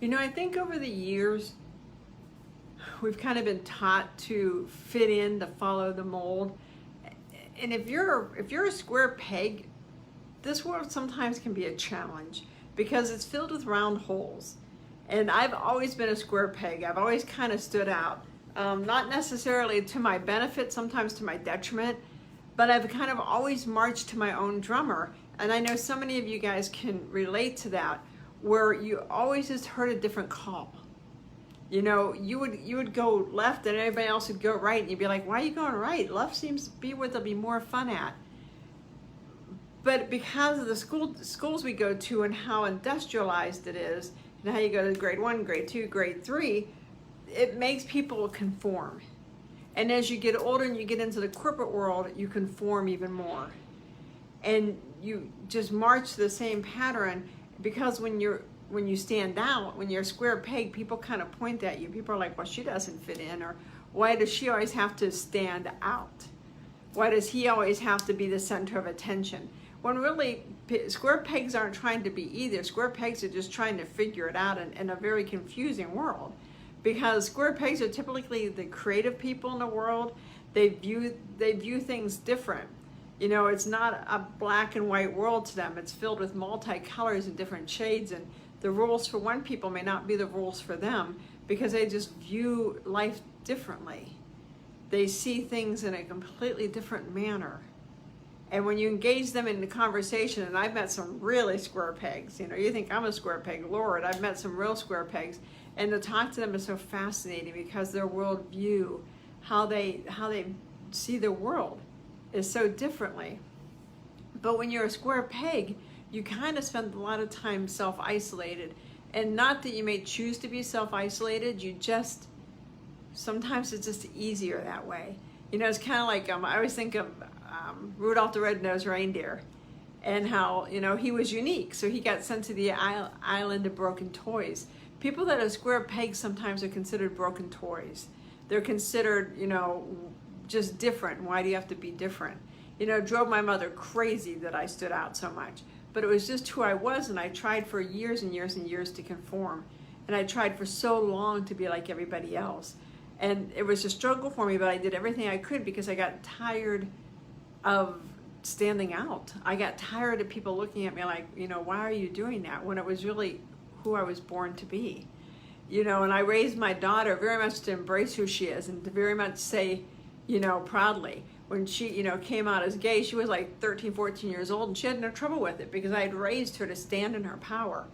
You know, I think over the years, we've kind of been taught to fit in, to follow the mold. And if you're a square peg, this world sometimes can be a challenge because it's filled with round holes. And I've always been a square peg. I've always kind of stood out. Not necessarily to my benefit, sometimes to my detriment, but I've kind of always marched to my own drummer. And I know so many of you guys can relate to that, where you always just heard a different call. You know, you would go left and everybody else would go right, and you'd be like, why are you going right? Left seems to be where there'll be more fun at. But because of the schools we go to and how industrialized it is, and how you go to grade 1, grade 2, grade 3, it makes people conform. And as you get older and you get into the corporate world, you conform even more. And you just march the same pattern, because when you stand out, when you're a square peg, people kind of point at you. People are like, well, she doesn't fit in, or why does she always have to stand out? Why does he always have to be the center of attention? When really, square pegs aren't trying to be either. Square pegs are just trying to figure it out in a very confusing world, because square pegs are typically the creative people in the world. They view things different. You know, it's not a black and white world to them. It's filled with multicolors and different shades, and the rules for one people may not be the rules for them, because they just view life differently. They see things in a completely different manner. And when you engage them in the conversation, and I've met some really square pegs, you know, you think I'm a square peg, Lord, I've met some real square pegs, and to talk to them is so fascinating, because their worldview, how they see the world, is so differently. But when you're a square peg, you kind of spend a lot of time self-isolated. And not that you may choose to be self-isolated, sometimes it's just easier that way. You know, it's kind of like, I always think of Rudolph the Red-Nosed Reindeer, and how, you know, he was unique. So he got sent to the island of broken toys. People that are square pegs sometimes are considered broken toys. They're considered, you know, just different. Why do you have to be different? You know, it drove my mother crazy that I stood out so much. But it was just who I was, and I tried for years and years and years to conform. And I tried for so long to be like everybody else. And it was a struggle for me, but I did everything I could, because I got tired of standing out. I got tired of people looking at me like, you know, why are you doing that? When it was really who I was born to be. You know, and I raised my daughter very much to embrace who she is, and to very much say, you know, proudly. When she, you know, came out as gay, she was like 13, 14 years old, and she had no trouble with it, because I had raised her to stand in her power.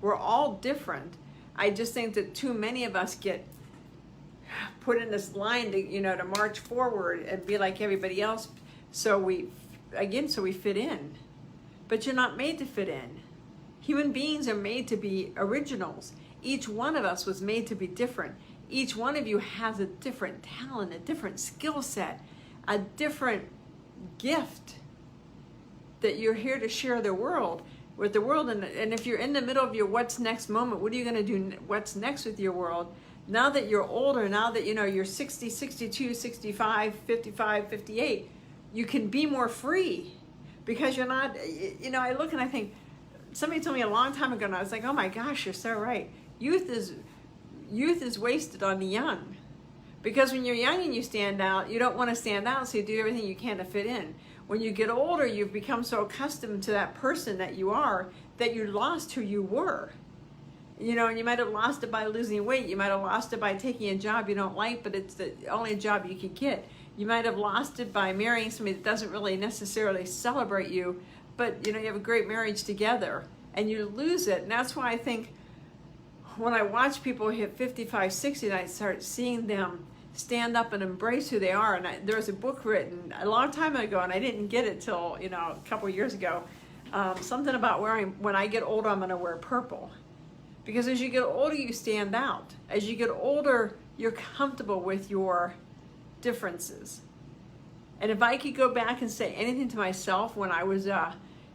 We're all different. I just think that too many of us get put in this line to, you know, to march forward and be like everybody else. So we fit in. But you're not made to fit in. Human beings are made to be originals. Each one of us was made to be different. Each one of you has a different talent, a different skill set, a different gift that you're here to share the world with the world. And if you're in the middle of your what's next moment, what are you going to do? What's next with your world? Now that you're older, now that, you know, you're 60, 62, 65, 55, 58, you can be more free, because you're not, you know, I look and I think, somebody told me a long time ago, and I was like, oh my gosh, you're so right. Youth is wasted on the young. Because when you're young and you stand out, you don't want to stand out, so you do everything you can to fit in. When you get older, you've become so accustomed to that person that you are, that you lost who you were. You know, and you might have lost it by losing weight. You might have lost it by taking a job you don't like, but it's the only job you could get. You might have lost it by marrying somebody that doesn't really necessarily celebrate you, but, you know, you have a great marriage together, and you lose it. And that's why I think when I watch people hit 55, 60, and I start seeing them stand up and embrace who they are. And there was a book written a long time ago, and I didn't get it till, you know, a couple years ago. Something about when I get older, I'm going to wear purple. Because as you get older, you stand out. As you get older, you're comfortable with your differences. And if I could go back and say anything to myself when I was,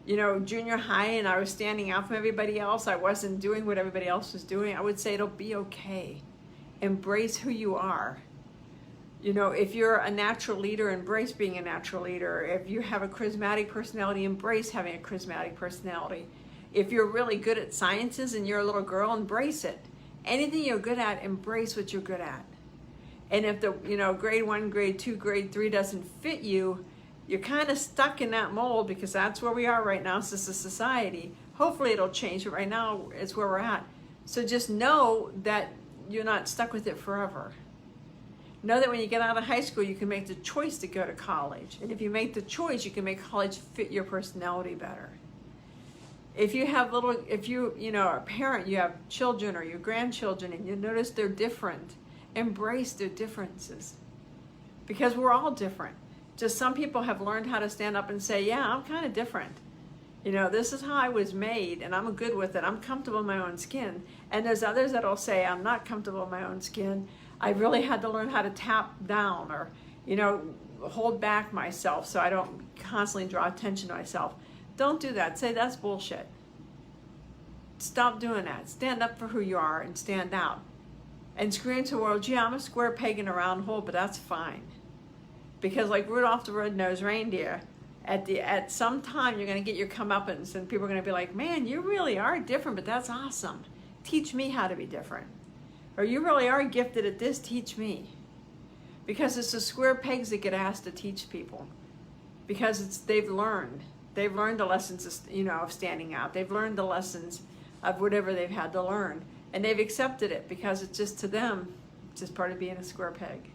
you know, junior high, and I was standing out from everybody else, I wasn't doing what everybody else was doing, I would say it'll be okay. Embrace who you are. You know, if you're a natural leader, embrace being a natural leader. If you have a charismatic personality, embrace having a charismatic personality. If you're really good at sciences and you're a little girl, embrace it. anything you're good at, embrace what you're good at. And if the, grade 1, grade 2, grade 3 doesn't fit you, you're kind of stuck in that mold, because that's where we are right now. This is a society. Hopefully it'll change, but right now it's where we're at. So just know that you're not stuck with it forever. Know that when you get out of high school, you can make the choice to go to college. And if you make the choice, you can make college fit your personality better. If you have are a parent, you have children or your grandchildren, and you notice they're different, embrace their differences. Because we're all different. Just some people have learned how to stand up and say, yeah, I'm kind of different. This is how I was made, and I'm good with it. I'm comfortable in my own skin. And there's others that'll say, I'm not comfortable in my own skin. I really had to learn how to tap down or, hold back myself so I don't constantly draw attention to myself. Don't do that. Say that's bullshit. Stop doing that. Stand up for who you are and stand out. And scream to the world, gee, I'm a square peg in a round hole, but that's fine. Because like Rudolph the Red-Nosed Reindeer, at some time you're going to get your comeuppance, and people are going to be like, man, you really are different, but that's awesome. Teach me how to be different. Or you really are gifted at this, teach me. Because it's the square pegs that get asked to teach people. Because they've learned. They've learned the lessons of standing out. They've learned the lessons of whatever they've had to learn. And they've accepted it because it's just, to them, it's just part of being a square peg.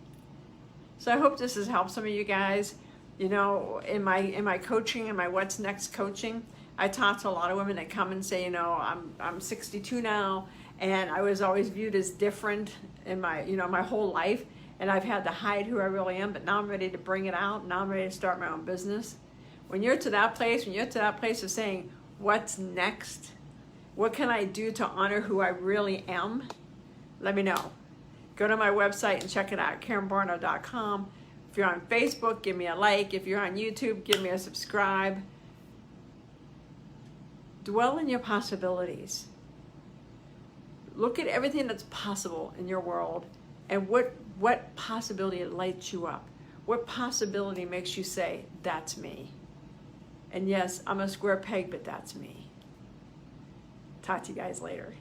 So I hope this has helped some of you guys. In my coaching and my What's Next coaching, I talk to a lot of women that come and say, I'm 62 now, and I was always viewed as different in my whole life, and I've had to hide who I really am, but now I'm ready to bring it out. Now I'm ready to start my own business. When you're to that place of saying, what's next? What can I do to honor who I really am? Let me know. Go to my website and check it out, KarenBarno.com. If you're on Facebook, give me a like. If you're on YouTube, give me a subscribe. Dwell in your possibilities. Look at everything that's possible in your world, and what possibility lights you up. What possibility makes you say, that's me? And yes, I'm a square peg, but that's me. Talk to you guys later.